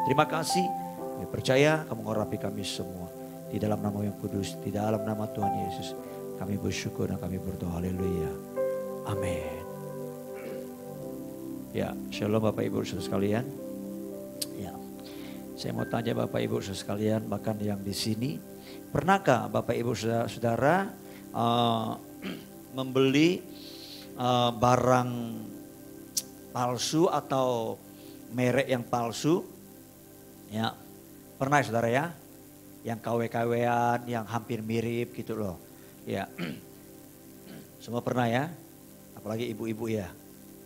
Terima kasih, kami percaya kamu mengurapi kami semua. Di dalam nama yang kudus, di dalam nama Tuhan Yesus, kami bersyukur dan kami berdoa. Haleluya. Amin. Ya, shalom Bapak Ibu saudara sekalian. Ya, saya mau tanya Bapak Ibu saudara sekalian, bahkan yang di sini, pernahkah Bapak Ibu saudara membeli barang palsu atau merek yang palsu? Ya, pernah saudara ya? Yang KW-KW-an, yang hampir mirip gitu loh. Ya, semua pernah ya, apalagi ibu-ibu ya,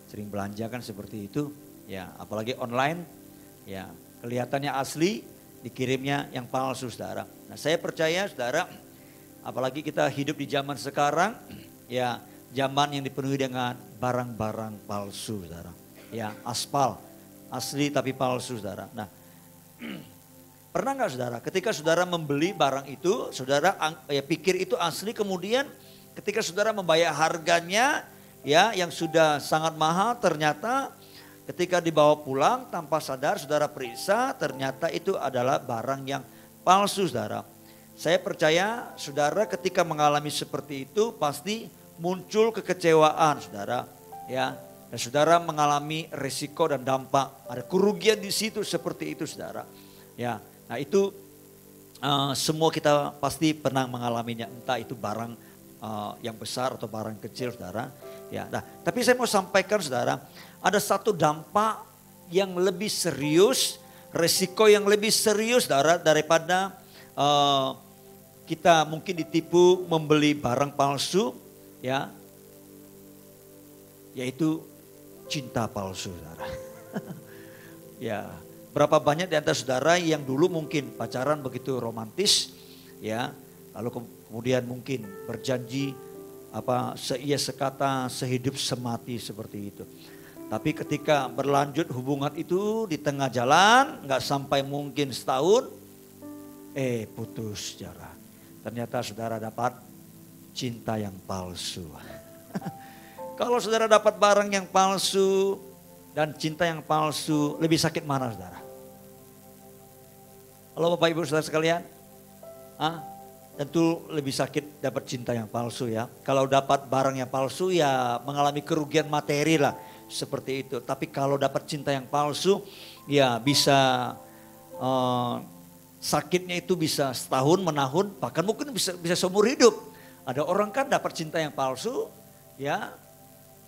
sering belanja kan seperti itu. Ya, apalagi online, ya kelihatannya asli, dikirimnya yang palsu saudara. Nah saya percaya saudara, apalagi kita hidup di zaman sekarang, ya zaman yang dipenuhi dengan barang-barang palsu saudara. Ya, aspal, asli tapi palsu saudara. Nah, pernah nggak saudara, ketika saudara membeli barang itu, saudara ya pikir itu asli, kemudian ketika saudara membayar harganya, ya yang sudah sangat mahal, ternyata ketika dibawa pulang tanpa sadar saudara periksa, ternyata itu adalah barang yang palsu saudara. Saya percaya saudara ketika mengalami seperti itu pasti muncul kekecewaan saudara, ya. Dan saudara mengalami risiko dan dampak, ada kerugian di situ seperti itu saudara, ya. Nah itu semua kita pasti pernah mengalaminya, entah itu barang yang besar atau barang kecil saudara. Ya, nah, tapi saya mau sampaikan saudara, ada satu dampak yang lebih serius, resiko yang lebih serius saudara daripada kita mungkin ditipu membeli barang palsu, ya, yaitu cinta palsu saudara. Ya. Berapa banyak di antara saudara yang dulu mungkin pacaran begitu romantis, ya, lalu kemudian mungkin berjanji seia sekata, sehidup semati seperti itu. Tapi ketika berlanjut hubungan itu di tengah jalan, nggak sampai mungkin setahun, putus jarak. Ternyata saudara dapat cinta yang palsu. Kalau saudara dapat barang yang palsu dan cinta yang palsu, lebih sakit mana saudara? Halo Bapak Ibu saudara sekalian, tentu lebih sakit dapat cinta yang palsu ya. Kalau dapat barang yang palsu ya mengalami kerugian materi lah seperti itu. Tapi kalau dapat cinta yang palsu ya bisa sakitnya itu bisa setahun, menahun, bahkan mungkin bisa seumur hidup. Ada orang kan dapat cinta yang palsu ya,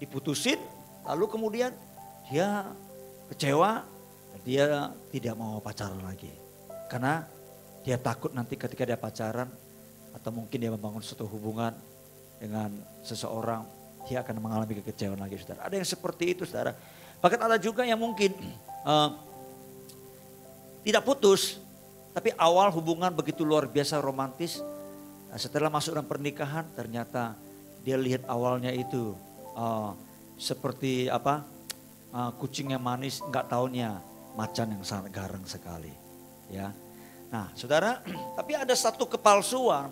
diputusin lalu kemudian dia kecewa, dia tidak mau pacaran lagi. Karena dia takut nanti ketika dia pacaran atau mungkin dia membangun suatu hubungan dengan seseorang, dia akan mengalami kekecewaan lagi saudara. Ada yang seperti itu saudara. Bahkan ada juga yang mungkin tidak putus, tapi awal hubungan begitu luar biasa romantis. Nah, setelah masuk dalam pernikahan ternyata dia lihat awalnya itu seperti kucing yang manis, nggak taunya macan yang sangat garang sekali. Ya, nah saudara, tapi ada satu kepalsuan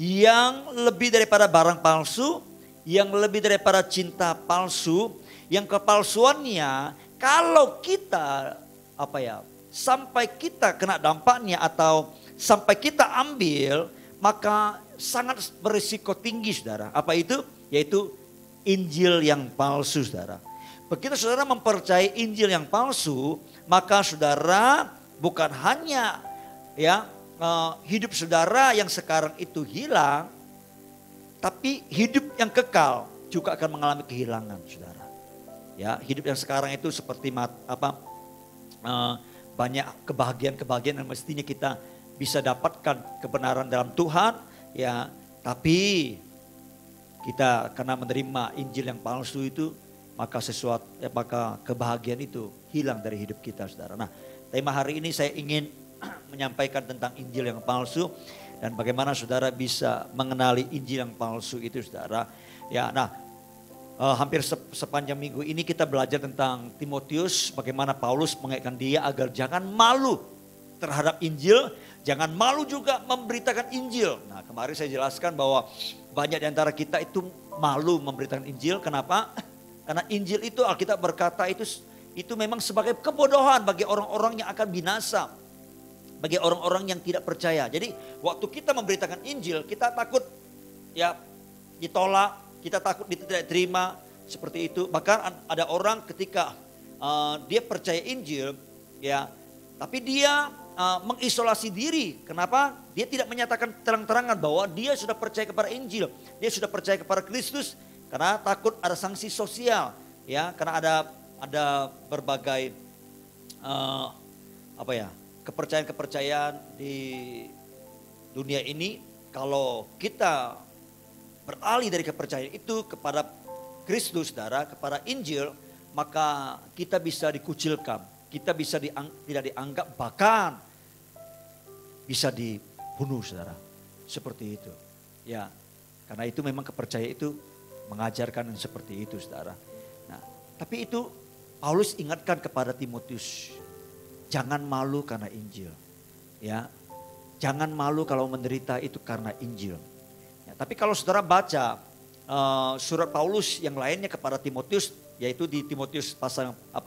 yang lebih daripada barang palsu, yang lebih daripada cinta palsu, yang kepalsuannya kalau kita sampai kita kena dampaknya atau sampai kita ambil, maka sangat berisiko tinggi saudara. Apa itu? Yaitu Injil yang palsu saudara. Begitu saudara mempercayai Injil yang palsu, maka saudara bukan hanya ya hidup saudara yang sekarang itu hilang, tapi hidup yang kekal juga akan mengalami kehilangan saudara. Ya, hidup yang sekarang itu seperti banyak kebahagiaan-kebahagiaan yang mestinya kita bisa dapatkan kebenaran dalam Tuhan, ya, tapi kita karena menerima Injil yang palsu itu, maka maka kebahagiaan itu hilang dari hidup kita saudara. Nah, tema hari ini saya ingin menyampaikan tentang Injil yang palsu dan bagaimana saudara bisa mengenali Injil yang palsu itu saudara. Ya, nah hampir sepanjang minggu ini kita belajar tentang Timotius, bagaimana Paulus mengingatkan dia agar jangan malu terhadap Injil, jangan malu juga memberitakan Injil. Nah, kemarin saya jelaskan bahwa banyak di antara kita itu malu memberitakan Injil. Kenapa? Karena Injil itu Alkitab berkata itu itu memang sebagai kebodohan bagi orang-orang yang akan binasa. Bagi orang-orang yang tidak percaya. Jadi waktu kita memberitakan Injil, kita takut ya ditolak, kita takut tidak terima seperti itu. Bahkan ada orang ketika dia percaya Injil, ya, tapi dia mengisolasi diri. Kenapa? Dia tidak menyatakan terang-terangan bahwa dia sudah percaya kepada Injil, dia sudah percaya kepada Kristus, karena takut ada sanksi sosial, ya, karena ada berbagai kepercayaan-kepercayaan di dunia ini. Kalau kita beralih dari kepercayaan itu kepada Kristus, saudara, kepada Injil, maka kita bisa dikucilkan, kita bisa tidak dianggap, bahkan bisa dibunuh, saudara. Seperti itu. Ya, karena itu memang kepercayaan itu mengajarkan yang seperti itu, saudara. Nah, tapi itu Paulus ingatkan kepada Timotius, jangan malu karena Injil. Ya, jangan malu kalau menderita itu karena Injil. Ya, tapi kalau saudara baca surat Paulus yang lainnya kepada Timotius, yaitu di Timotius pasal 1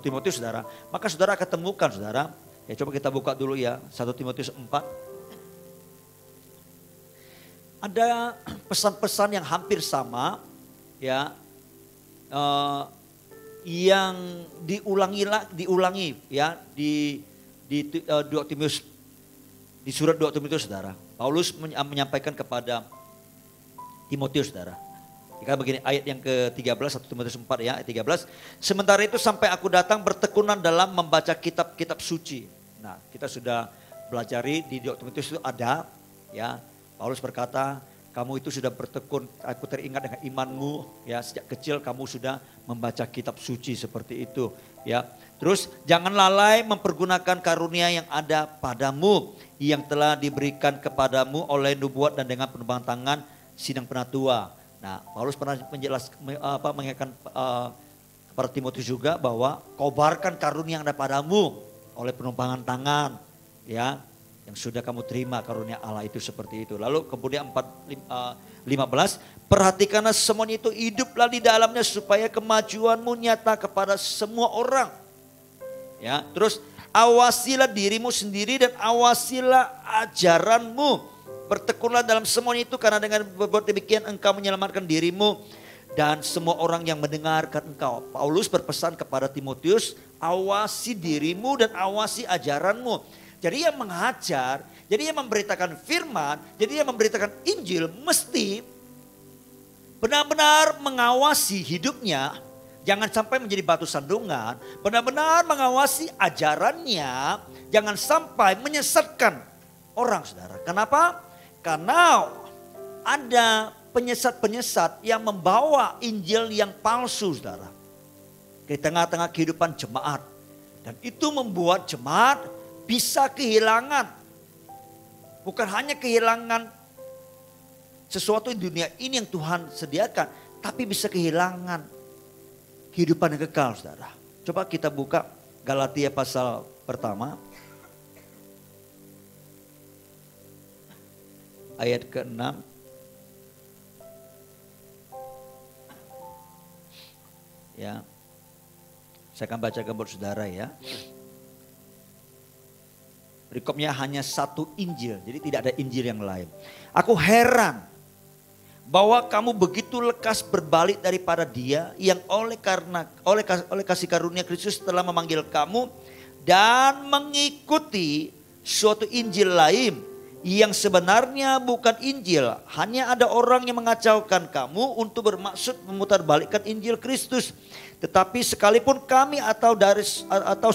Timotius, saudara, maka saudara akan temukan, saudara, ya coba kita buka dulu ya, 1 Timotius 4. Ada pesan-pesan yang hampir sama, ya, yang diulangi ya di 2 Timotius, di surat 2 Timotius, saudara. Paulus menyampaikan kepada Timotius, saudara. Jika begini, ayat yang ke-13, 1 Timotius 4 ya, ayat 13. Sementara itu sampai aku datang bertekunan dalam membaca kitab-kitab suci. Nah, kita sudah belajari di 2 Timotius itu ada, ya. Paulus berkata, kamu itu sudah bertekun, aku teringat dengan imanmu, ya, sejak kecil kamu sudah membaca kitab suci seperti itu, ya. Terus jangan lalai mempergunakan karunia yang ada padamu, yang telah diberikan kepadamu oleh nubuat dan dengan penebangan tangan sidang penatua. Nah, Paulus pernah mengingatkan kepada Timotius juga bahwa kobarkan karunia yang ada padamu oleh penumpangan tangan, ya, yang sudah kamu terima karunia Allah itu seperti itu. Lalu kemudian 15, perhatikanlah semuanya itu, hiduplah di dalamnya supaya kemajuanmu nyata kepada semua orang. Ya, terus awasilah dirimu sendiri dan awasilah ajaranmu. Bertekunlah dalam semuanya itu, karena dengan berbuat demikian engkau menyelamatkan dirimu dan semua orang yang mendengarkan engkau. Paulus berpesan kepada Timotius, awasi dirimu dan awasi ajaranmu. Jadi yang mengajar, jadi yang memberitakan firman, jadi yang memberitakan Injil mesti benar-benar mengawasi hidupnya. Jangan sampai menjadi batu sandungan, benar-benar mengawasi ajarannya, jangan sampai menyesatkan orang, saudara. Kenapa? Karena ada penyesat-penyesat yang membawa Injil yang palsu, saudara, di tengah-tengah kehidupan jemaat. Dan itu membuat jemaat bisa kehilangan, bukan hanya kehilangan sesuatu di dunia ini yang Tuhan sediakan, tapi bisa kehilangan kehidupan yang kekal, saudara. Coba kita buka Galatia pasal pertama, ayat ke-6. Ya, saya akan bacakan buat saudara ya. Perikopnya hanya satu Injil, jadi tidak ada Injil yang lain. Aku heran bahwa kamu begitu lekas berbalik daripada Dia yang oleh kasih karunia Kristus telah memanggil kamu dan mengikuti suatu Injil lain yang sebenarnya bukan Injil. Hanya ada orang yang mengacaukan kamu untuk bermaksud memutarbalikkan Injil Kristus. Tetapi sekalipun kami atau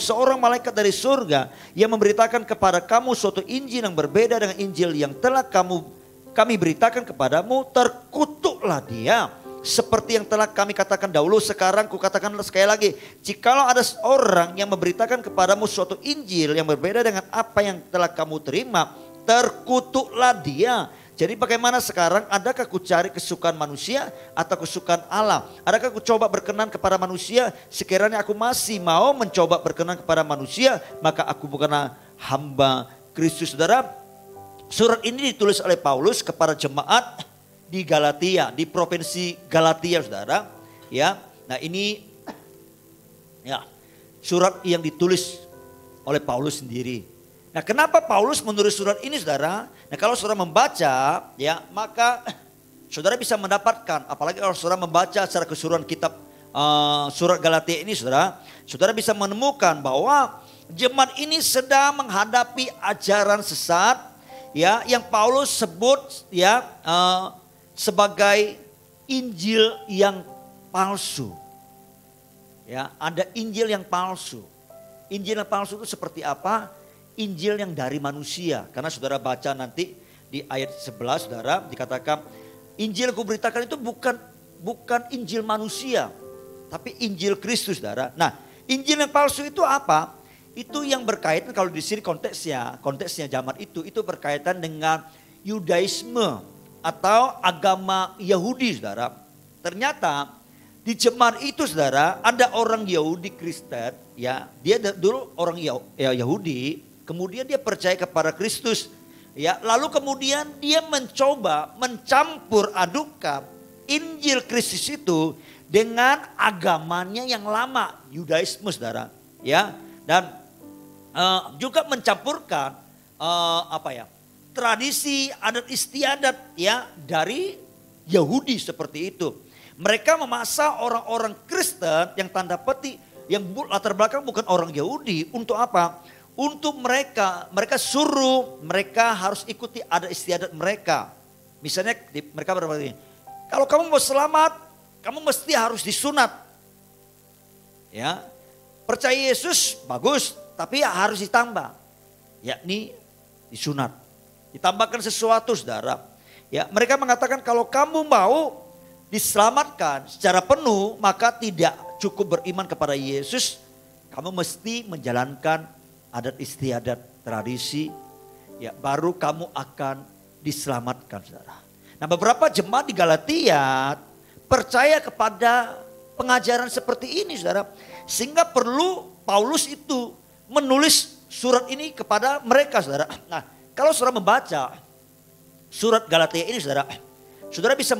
seorang malaikat dari surga yang memberitakan kepada kamu suatu Injil yang berbeda dengan Injil yang telah kami beritakan kepadamu, terkutuklah dia. Seperti yang telah kami katakan dahulu, sekarang kukatakanlah sekali lagi. Jikalau ada orang yang memberitakan kepadamu suatu Injil yang berbeda dengan apa yang telah kamu terima, terkutuklah dia. Jadi bagaimana sekarang? Adakah ku cari kesukaan manusia atau kesukaan Allah? Adakah ku coba berkenan kepada manusia? Sekiranya aku masih mau mencoba berkenan kepada manusia, maka aku bukanlah hamba Kristus. Saudara, surat ini ditulis oleh Paulus kepada jemaat di Galatia, di provinsi Galatia, saudara. Ya, nah ini Ya, surat yang ditulis oleh Paulus sendiri. Nah, kenapa Paulus menulis surat ini, saudara? Nah, kalau saudara membaca, ya, maka saudara bisa mendapatkan, apalagi kalau saudara membaca secara keseluruhan kitab surat Galatia ini, saudara bisa menemukan bahwa jemaat ini sedang menghadapi ajaran sesat, ya, yang Paulus sebut, ya, sebagai Injil yang palsu. Ya, ada Injil yang palsu. Injil yang palsu itu seperti apa? Injil yang dari manusia. Karena saudara baca nanti di ayat 11, saudara, dikatakan Injil yang kuberitakan itu bukan Injil manusia, tapi Injil Kristus, saudara. Nah, Injil yang palsu itu apa? Itu yang berkaitan, kalau di sini konteksnya zaman itu berkaitan dengan Yudaisme atau agama Yahudi, saudara. Ternyata di jemaat itu, saudara, ada orang Yahudi Kristen, ya, dia dulu orang Yahudi, kemudian dia percaya kepada Kristus, ya, lalu kemudian dia mencoba mencampur adukan Injil Kristus itu dengan agamanya yang lama, Yudaisme, saudara, ya, dan juga mencampurkan tradisi adat istiadat, ya, dari Yahudi seperti itu. Mereka memaksa orang-orang Kristen yang tanda petik, yang latar belakang bukan orang Yahudi, untuk apa? Untuk mereka suruh mereka harus ikuti adat istiadat mereka. Misalnya mereka berkata, kalau kamu mau selamat, kamu mesti harus disunat. Ya, percaya Yesus bagus, tapi harus ditambah, yakni disunat. Ditambahkan sesuatu, saudara. Ya, mereka mengatakan kalau kamu mau diselamatkan secara penuh, maka tidak cukup beriman kepada Yesus, kamu mesti menjalankan adat istiadat tradisi, ya, baru kamu akan diselamatkan, saudara. Nah, beberapa jemaat di Galatia percaya kepada pengajaran seperti ini, saudara, sehingga perlu Paulus itu menulis surat ini kepada mereka, saudara. Nah, kalau saudara membaca surat Galatia ini, saudara bisa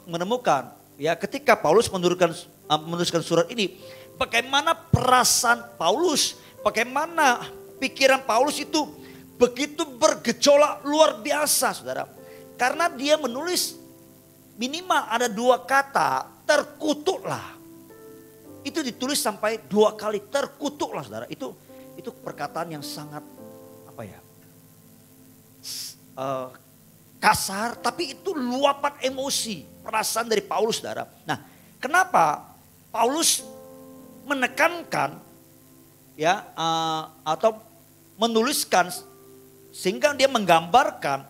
menemukan, ya, ketika Paulus menuliskan surat ini, bagaimana perasaan Paulus, bagaimana pikiran Paulus itu begitu bergejolak luar biasa, saudara. Karena dia menulis minimal ada 2 kata, terkutuklah. Itu ditulis sampai 2 kali, terkutuklah, saudara. Itu perkataan yang sangat kasar, tapi itu luapan emosi, perasaan dari Paulus, saudara. Nah, kenapa Paulus menekankan, ya, atau menuliskan, sehingga dia menggambarkan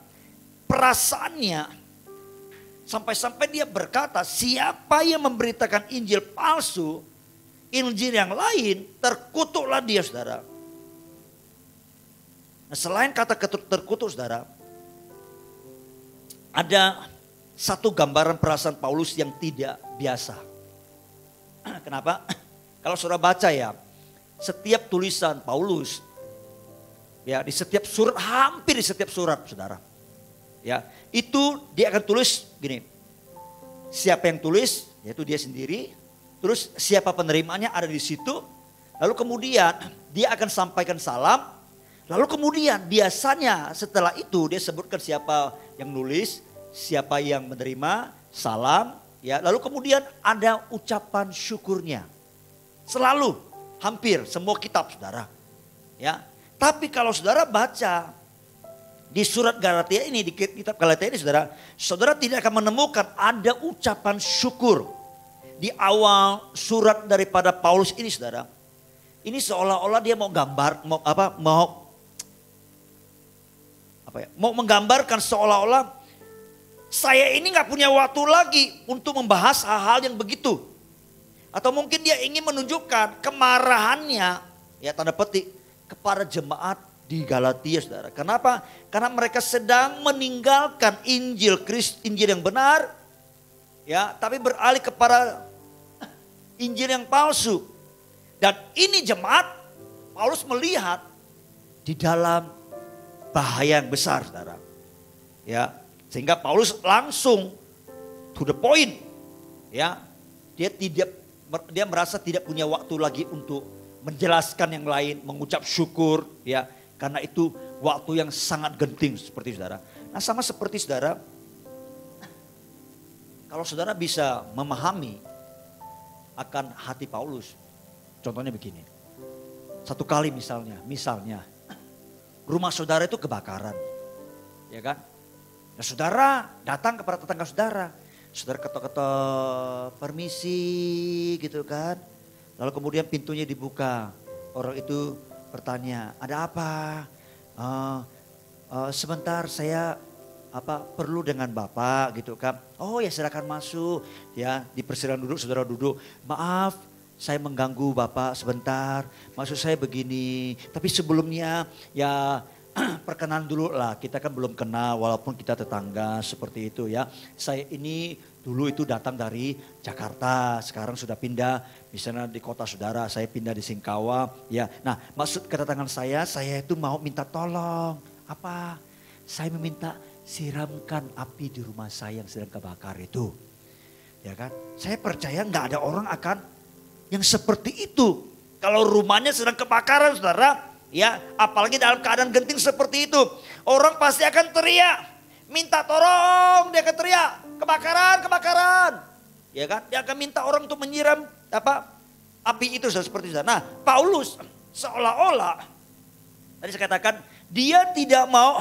perasaannya, sampai-sampai dia berkata, siapa yang memberitakan Injil palsu, Injil yang lain, terkutuklah dia, saudara. Nah, selain kata terkutuk, saudara, ada satu gambaran perasaan Paulus yang tidak biasa. Kenapa? Kalau saudara baca, ya, setiap tulisan Paulus, ya, di setiap surat, hampir di setiap surat, saudara, ya, itu dia akan tulis gini. Siapa yang tulis? Yaitu dia sendiri. Terus siapa penerimanya ada di situ. Lalu kemudian dia akan sampaikan salam. Lalu kemudian biasanya setelah itu dia sebutkan siapa yang nulis, siapa yang menerima, salam, ya. Lalu kemudian ada ucapan syukurnya. Selalu, hampir semua kitab, saudara, ya. Tapi kalau saudara baca di surat Galatia ini, di kitab Galatia ini, saudara tidak akan menemukan ada ucapan syukur di awal surat daripada Paulus ini, saudara. Ini seolah-olah dia mau menggambarkan seolah-olah saya ini nggak punya waktu lagi untuk membahas hal-hal yang begitu. Atau mungkin dia ingin menunjukkan kemarahannya, ya, tanda petik, kepada jemaat di Galatia, saudara. Kenapa? Karena mereka sedang meninggalkan Injil yang benar, ya, tapi beralih kepada Injil yang palsu. Dan ini jemaat, Paulus melihat di dalam bahaya yang besar, saudara. Ya, sehingga Paulus langsung to the point, ya. Dia tidak dia merasa tidak punya waktu lagi untuk menjelaskan yang lain, mengucap syukur ya. Karena itu waktu yang sangat genting seperti saudara. Nah sama seperti saudara, kalau saudara bisa memahami akan hati Paulus. Contohnya begini. Satu kali misalnya rumah saudara itu kebakaran. Ya kan? Nah saudara datang kepada tetangga saudara. Saudara ketok-ketok, permisi gitu kan. Lalu kemudian pintunya dibuka. Orang itu bertanya, ada apa? Sebentar saya perlu dengan Bapak gitu kan. Oh ya silakan masuk. Ya dipersilakan duduk, saudara duduk. Maaf saya mengganggu Bapak sebentar. Maksud saya begini. Tapi sebelumnya ya perkenalan dulu lah. Kita kan belum kenal walaupun kita tetangga seperti itu ya. Saya ini dulu itu datang dari Jakarta. Sekarang sudah pindah misalnya di kota saudara. Saya pindah di Singkawa. Ya, nah maksud kedatangan saya itu mau minta tolong. Apa? Saya meminta siramkan api di rumah saya yang sedang kebakar itu. Ya kan? Saya percaya nggak ada orang akan yang seperti itu. Kalau rumahnya sedang kebakaran saudara, ya apalagi dalam keadaan genting seperti itu. Orang pasti akan teriak, minta tolong, dia akan teriak, kebakaran, kebakaran. Ya kan? Dia akan minta orang untuk menyiram api itu seperti itu. Nah Paulus seolah-olah, tadi saya katakan dia tidak mau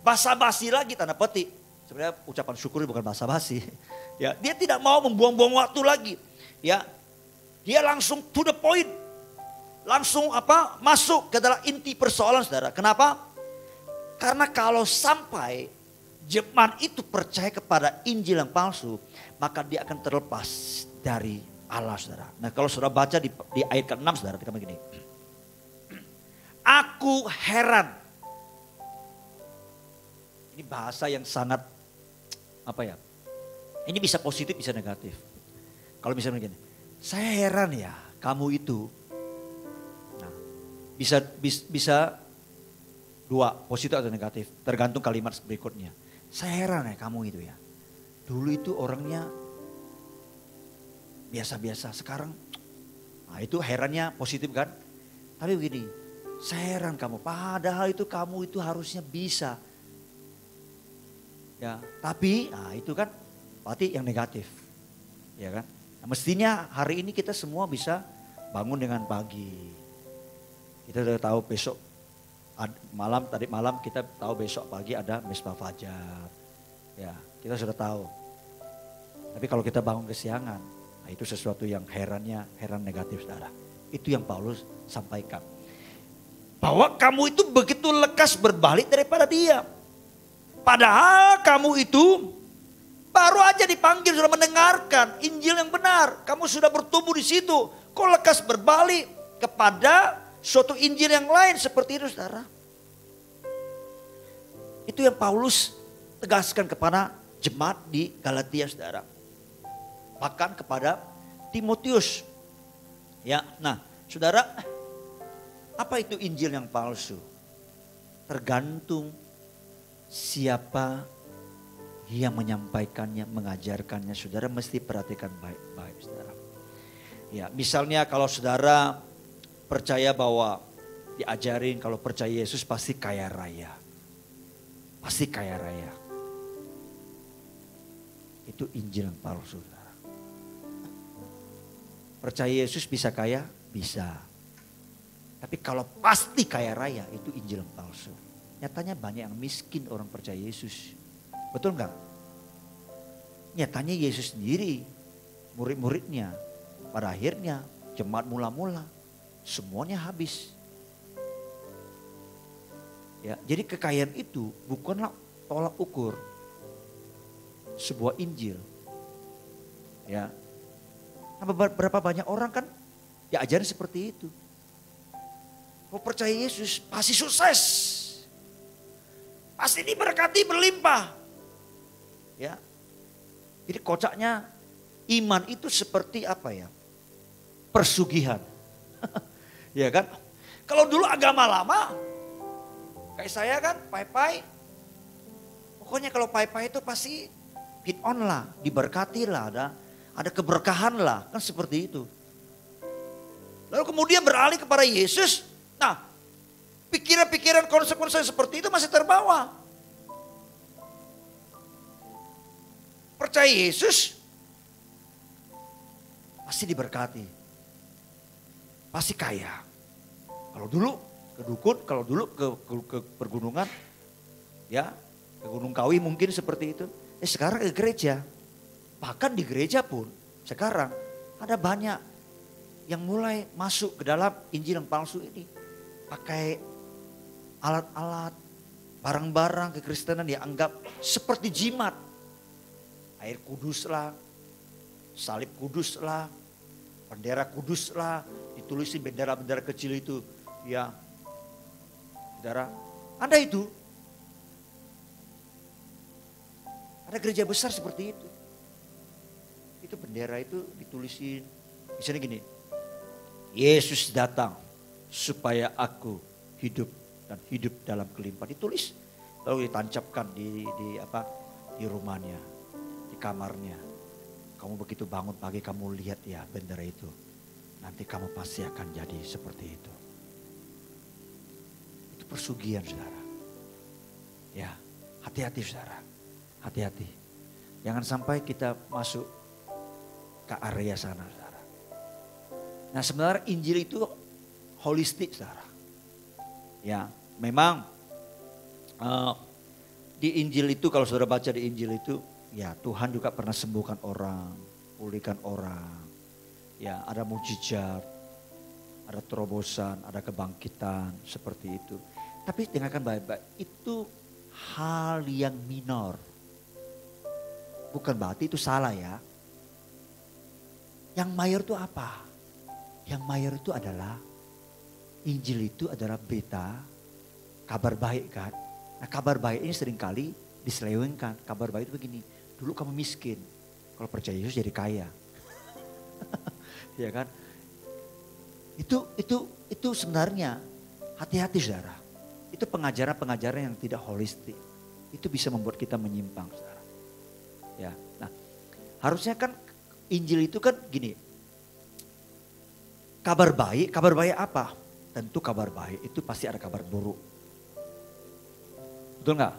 basa-basi lagi tanda petik. Sebenarnya ucapan syukur bukan basa-basi. Ya, dia tidak mau membuang-buang waktu lagi. Ya, dia langsung to the point, langsung masuk ke dalam inti persoalan saudara. Kenapa? Karena kalau sampai jemaat itu percaya kepada Injil yang palsu, maka dia akan terlepas dari Allah saudara. Nah kalau saudara baca di ayat ke-6 saudara, kita begini. Aku heran. Ini bahasa yang sangat ini bisa positif bisa negatif. Kalau misalnya begini, saya heran ya kamu itu. Nah, bisa dua, positif atau negatif, tergantung kalimat berikutnya. Saya heran ya kamu itu ya. Dulu itu orangnya biasa-biasa, sekarang nah itu herannya positif kan. Tapi begini, saya heran kamu, padahal itu kamu itu harusnya bisa. Ya, tapi nah itu kan berarti yang negatif. Ya kan? Nah, mestinya hari ini kita semua bisa bangun dengan pagi. Kita sudah tahu besok tadi malam kita tahu besok pagi ada Mesbah Fajar. Ya, kita sudah tahu. Tapi kalau kita bangun kesiangan, nah itu sesuatu yang heran negatif saudara. Itu yang Paulus sampaikan. Bahwa kamu itu begitu lekas berbalik daripada dia. Padahal kamu itu baru aja dipanggil, sudah mendengarkan Injil yang benar. Kamu sudah bertumbuh di situ. Kok lekas berbalik kepada suatu Injil yang lain seperti itu saudara. Itu yang Paulus tegaskan kepada jemaat di Galatia saudara. Bahkan kepada Timotius. Ya, nah saudara, apa itu Injil yang palsu? Tergantung siapa yang menyampaikannya, mengajarkannya. Saudara mesti perhatikan baik-baik saudara. Ya, misalnya kalau saudara percaya bahwa diajarin kalau percaya Yesus pasti kaya raya. Pasti kaya raya. Itu Injil yang palsu saudara. Percaya Yesus bisa kaya? Bisa. Tapi kalau pasti kaya raya itu Injil yang palsu. Nyatanya banyak yang miskin orang percaya Yesus. Betul enggak? Nyatanya Yesus sendiri, murid-muridnya, pada akhirnya jemaat mula-mula semuanya habis. Ya, jadi kekayaan itu bukanlah tolak ukur sebuah Injil. Ya. Nah, berapa banyak orang kan diajarin seperti itu. Kalau percaya Yesus pasti sukses. Pasti diberkati berlimpah. Ya. Jadi kocaknya iman itu seperti apa ya? Persugihan. Ya kan? Kalau dulu agama lama, kayak saya kan pai-pai. Pokoknya kalau pai-pai itu pasti hit on lah, diberkati lah. ada keberkahan lah, kan seperti itu. Lalu kemudian beralih kepada Yesus. Nah, pikiran-pikiran konsekuensi seperti itu masih terbawa. Percaya Yesus, pasti diberkati. Pasti kaya. Kalau dulu ke dukun, kalau dulu ke pergunungan, ya ke Gunung Kawi mungkin seperti itu. Sekarang ke gereja. Bahkan di gereja pun sekarang ada banyak yang mulai masuk ke dalam Injil yang palsu ini. Pakai alat-alat, barang-barang kekristenan dianggap seperti jimat. Air kudus lah, salib kudus lah, bendera kudus lah, ditulisin bendera-bendera kecil itu. Ya, saudara, ada itu. Ada gereja besar seperti itu. Itu bendera itu ditulisin, misalnya gini, Yesus datang supaya aku hidup dan hidup dalam kelimpahan. Ditulis, lalu ditancapkan di rumahnya, di kamarnya. Kamu begitu bangun pagi kamu lihat ya bendera itu. Nanti kamu pasti akan jadi seperti itu. Itu persugihan saudara. Ya, hati-hati saudara. Hati-hati. Jangan sampai kita masuk ke area sana saudara. Nah sebenarnya Injil itu holistik saudara. Ya memang di Injil itu kalau saudara baca di Injil itu. Ya Tuhan juga pernah sembuhkan orang, pulihkan orang. Ya ada mujizat, ada terobosan, ada kebangkitan seperti itu. Tapi dengarkan baik-baik, itu hal yang minor. Bukan berarti itu salah ya. Yang mayor itu apa? Yang mayor itu adalah Injil itu adalah berita, kabar baik kan. Nah kabar baik ini seringkali diselewengkan. Kabar baik itu begini, dulu kamu miskin, kalau percaya Yesus jadi kaya. Ya kan? Itu sebenarnya hati-hati saudara. Itu pengajaran-pengajaran yang tidak holistik. Itu bisa membuat kita menyimpang saudara. Ya, nah harusnya kan Injil itu kan gini. Kabar baik apa? Tentu kabar baik itu pasti ada kabar buruk. Betul nggak?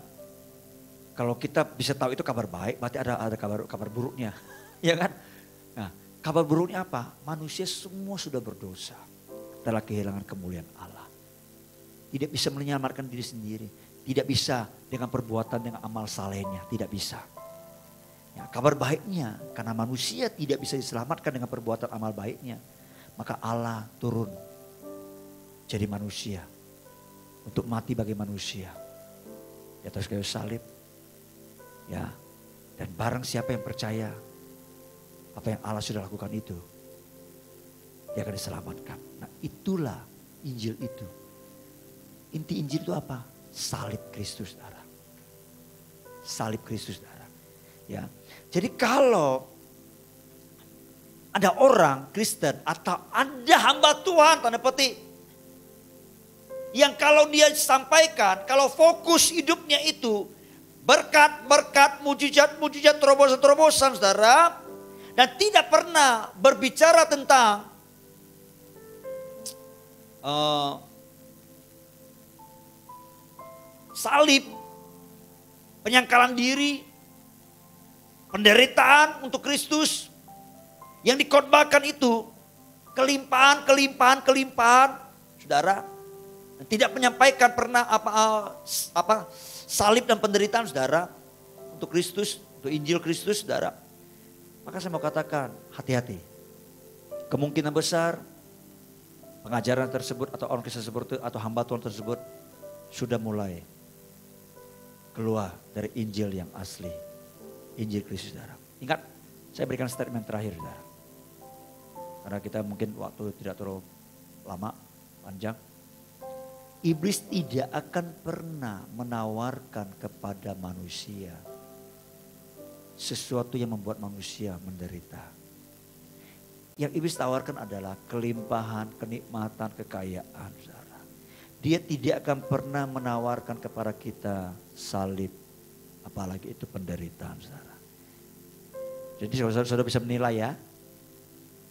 Kalau kita bisa tahu itu kabar baik, berarti ada kabar buruknya, ya kan? Nah, kabar buruknya apa? Manusia semua sudah berdosa, telah kehilangan kemuliaan Allah. Tidak bisa menyelamatkan diri sendiri, tidak bisa dengan perbuatan dengan amal salehnya, tidak bisa. Ya, kabar baiknya, karena manusia tidak bisa diselamatkan dengan perbuatan amal baiknya, maka Allah turun jadi manusia untuk mati bagi manusia di atas kayu salib. Ya, dan barang siapa yang percaya apa yang Allah sudah lakukan itu, dia akan diselamatkan. Nah itulah Injil itu. Inti Injil itu apa? Salib Kristus saudara. Salib Kristus saudara. Ya, jadi kalau ada orang Kristen atau ada hamba Tuhan tanda petik, yang kalau dia sampaikan, kalau fokus hidupnya itu berkat-berkat, mujizat-mujizat, terobosan-terobosan saudara. Dan tidak pernah berbicara tentang salib, penyangkalan diri, penderitaan untuk Kristus. Yang dikhotbahkan itu kelimpahan, saudara. Dan tidak menyampaikan pernah apa salib dan penderitaan saudara untuk Kristus, untuk Injil Kristus saudara. Maka saya mau katakan hati-hati. Kemungkinan besar pengajaran tersebut atau orang Kristen tersebut atau hamba Tuhan tersebut sudah mulai keluar dari Injil yang asli. Injil Kristus saudara. Ingat, saya berikan statement terakhir saudara. Karena kita mungkin waktu tidak terlalu lama, panjang. Iblis tidak akan pernah menawarkan kepada manusia sesuatu yang membuat manusia menderita. Yang iblis tawarkan adalah kelimpahan, kenikmatan, kekayaan. Saudara. Dia tidak akan pernah menawarkan kepada kita salib, apalagi itu penderitaan. Saudara. Jadi saudara bisa menilai ya.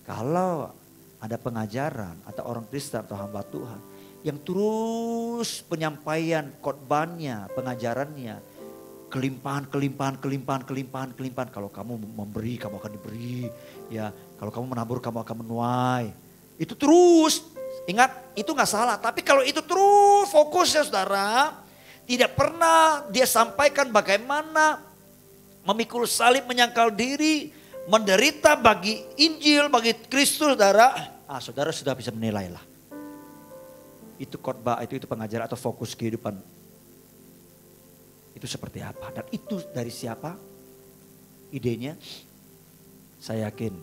Kalau ada pengajaran atau orang Kristen atau hamba Tuhan yang terus penyampaian khotbahnya, pengajarannya, kelimpahan. Kalau kamu memberi, kamu akan diberi. Ya, kalau kamu menabur, kamu akan menuai. Itu terus, ingat itu nggak salah. Tapi kalau itu terus fokus ya saudara, tidak pernah dia sampaikan bagaimana memikul salib, menyangkal diri, menderita bagi Injil, bagi Kristus, saudara. Saudara sudah bisa menilai lah. Itu khotbah, itu pengajaran atau fokus kehidupan. Itu seperti apa? Dan itu dari siapa? Idenya, saya yakin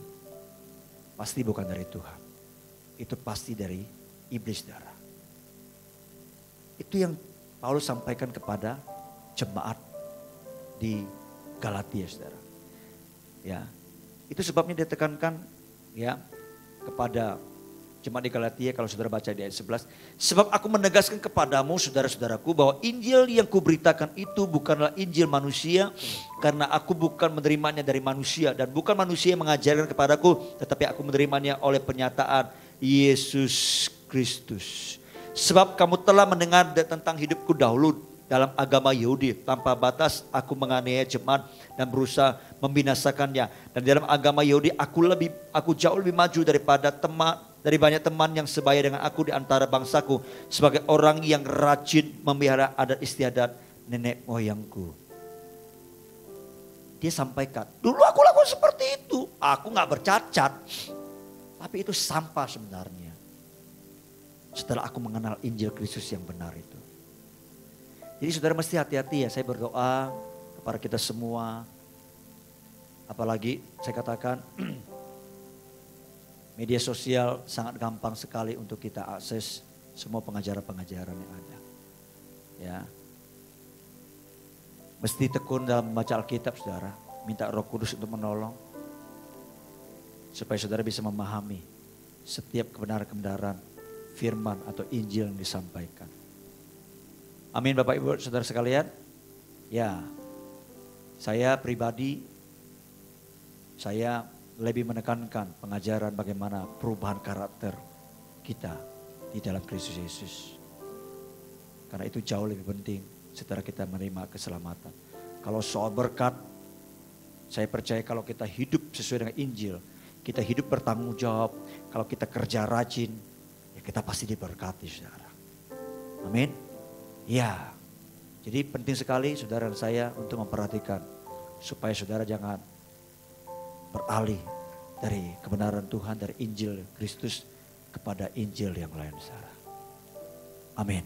pasti bukan dari Tuhan. Itu pasti dari iblis, saudara. Itu yang Paulus sampaikan kepada jemaat di Galatia, saudara. Ya, itu sebabnya dia tekankan ya kepada jemaat di Galatia, kalau saudara baca di ayat 11. Sebab aku menegaskan kepadamu saudara-saudaraku bahwa Injil yang kuberitakan itu bukanlah Injil manusia. Karena aku bukan menerimanya dari manusia. Dan bukan manusia yang mengajarkan kepadaku. Tetapi aku menerimanya oleh penyataan Yesus Kristus. Sebab kamu telah mendengar tentang hidupku dahulu dalam agama Yahudi. Tanpa batas aku menganiaya jemaat dan berusaha membinasakannya. Dan dalam agama Yahudi aku jauh lebih maju dari banyak teman yang sebaya dengan aku di antara bangsaku. Sebagai orang yang rajin memelihara adat istiadat nenek moyangku. Dia sampaikan, dulu aku lakukan seperti itu. Aku gak bercacat. Tapi itu sampah sebenarnya. Setelah aku mengenal Injil Kristus yang benar itu. Jadi saudara mesti hati-hati ya. Saya berdoa kepada kita semua. Apalagi saya katakan media sosial sangat gampang sekali untuk kita akses semua pengajaran-pengajaran yang ada. Ya. Mesti tekun dalam membaca Alkitab, saudara. Minta Roh Kudus untuk menolong. Supaya saudara bisa memahami setiap kebenaran-kebenaran firman atau Injil yang disampaikan. Amin Bapak Ibu saudara sekalian. Ya, saya pribadi, saya lebih menekankan pengajaran bagaimana perubahan karakter kita di dalam Kristus Yesus. Karena itu jauh lebih penting setelah kita menerima keselamatan. Kalau soal berkat, saya percaya kalau kita hidup sesuai dengan Injil, kita hidup bertanggung jawab, kalau kita kerja rajin, ya kita pasti diberkati saudara. Amin. Ya, jadi penting sekali saudara dan saya untuk memperhatikan supaya saudara jangan beralih dari kebenaran Tuhan, dari Injil Kristus kepada Injil yang lain. Amin.